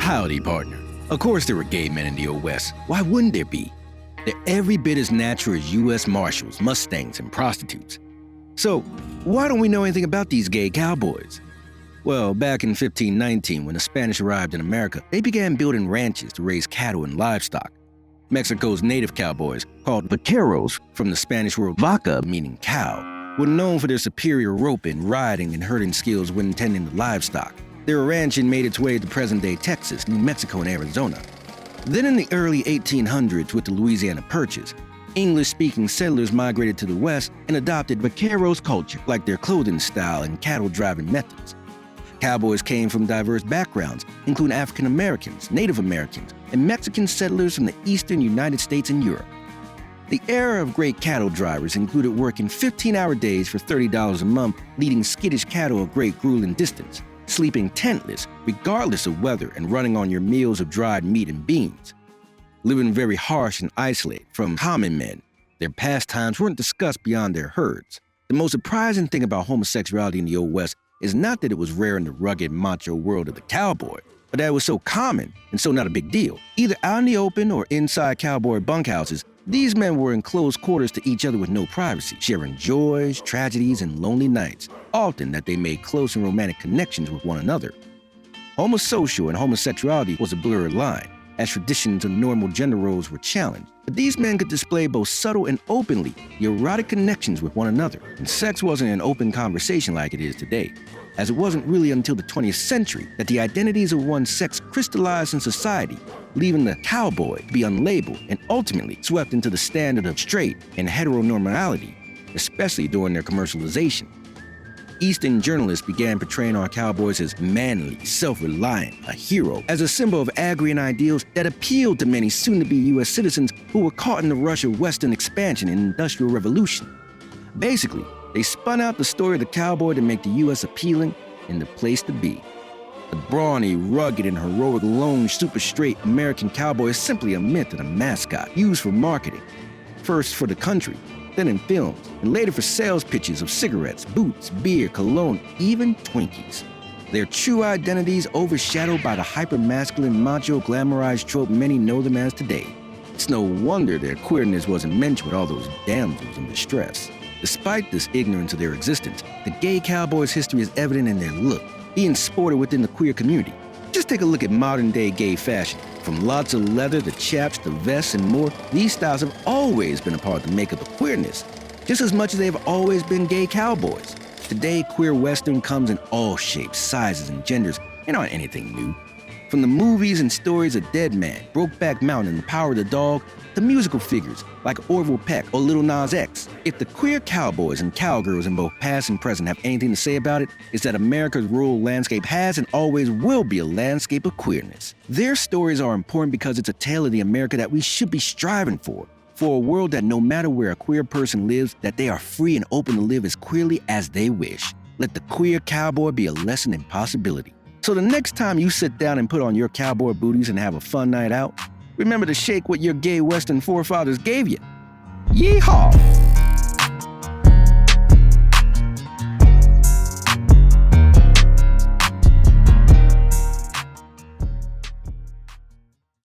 Howdy, partner. Of course there were gay men in the Old West. Why wouldn't there be? They're every bit as natural as U.S. Marshals, Mustangs, and prostitutes. So, why don't we know anything about these gay cowboys? Well, back in 1519, when the Spanish arrived in America, they began building ranches to raise cattle and livestock. Mexico's native cowboys, called vaqueros from the Spanish word vaca, meaning cow, were known for their superior roping, riding, and herding skills when tending to livestock. Their ranching made its way to present-day Texas, New Mexico, and Arizona. Then in the early 1800s, with the Louisiana Purchase, English-speaking settlers migrated to the West and adopted vaqueros culture, like their clothing style and cattle-driving methods. Cowboys came from diverse backgrounds, including African Americans, Native Americans, and Mexican settlers from the eastern United States and Europe. The era of great cattle drivers included working 15-hour days for $30 a month, leading skittish cattle a great grueling distance, sleeping tentless regardless of weather, and running on your meals of dried meat and beans. Living very harsh and isolated from common men, their pastimes weren't discussed beyond their herds. The most surprising thing about homosexuality in the Old West is not that it was rare in the rugged, macho world of the cowboy, but that it was so common and so not a big deal. Either out in the open or inside cowboy bunkhouses, these men were in close quarters to each other with no privacy, sharing joys, tragedies, and lonely nights, often that they made close and romantic connections with one another. Homosocial and homosexuality was a blurred line, as traditions and normal gender roles were challenged. But these men could display both subtle and openly the erotic connections with one another, and sex wasn't an open conversation like it is today, as it wasn't really until the 20th century that the identities of one's sex crystallized in society, leaving the cowboy to be unlabeled and ultimately swept into the standard of straight and heteronormality, especially during their commercialization. Eastern journalists began portraying our cowboys as manly, self-reliant, a hero, as a symbol of agrarian ideals that appealed to many soon-to-be U.S. citizens who were caught in the rush of Western expansion and Industrial Revolution. Basically, they spun out the story of the cowboy to make the U.S. appealing and the place to be. The brawny, rugged, and heroic lone, super-straight American cowboy is simply a myth and a mascot used for marketing, first for the country, then in films, and later for sales pitches of cigarettes, boots, beer, cologne, even Twinkies. Their true identities overshadowed by the hyper-masculine, macho, glamorized trope many know them as today. It's no wonder their queerness wasn't mentioned with all those damsels in distress. Despite this ignorance of their existence, the gay cowboy's history is evident in their look, being sported within the queer community. Just take a look at modern-day gay fashion. From lots of leather to chaps to vests and more, these styles have always been a part of the makeup of queerness, just as much as they have always been gay cowboys. Today, queer Western comes in all shapes, sizes, and genders, and aren't anything new. From the movies and stories of Dead Man, Brokeback Mountain, and The Power of the Dog, to musical figures like Orville Peck or Lil Nas X. If the queer cowboys and cowgirls in both past and present have anything to say about it, it's that America's rural landscape has and always will be a landscape of queerness. Their stories are important because it's a tale of the America that we should be striving for a world that no matter where a queer person lives, that they are free and open to live as queerly as they wish. Let the queer cowboy be a lesson in possibility. So the next time you sit down and put on your cowboy booties and have a fun night out, remember to shake what your gay Western forefathers gave you. Yeehaw!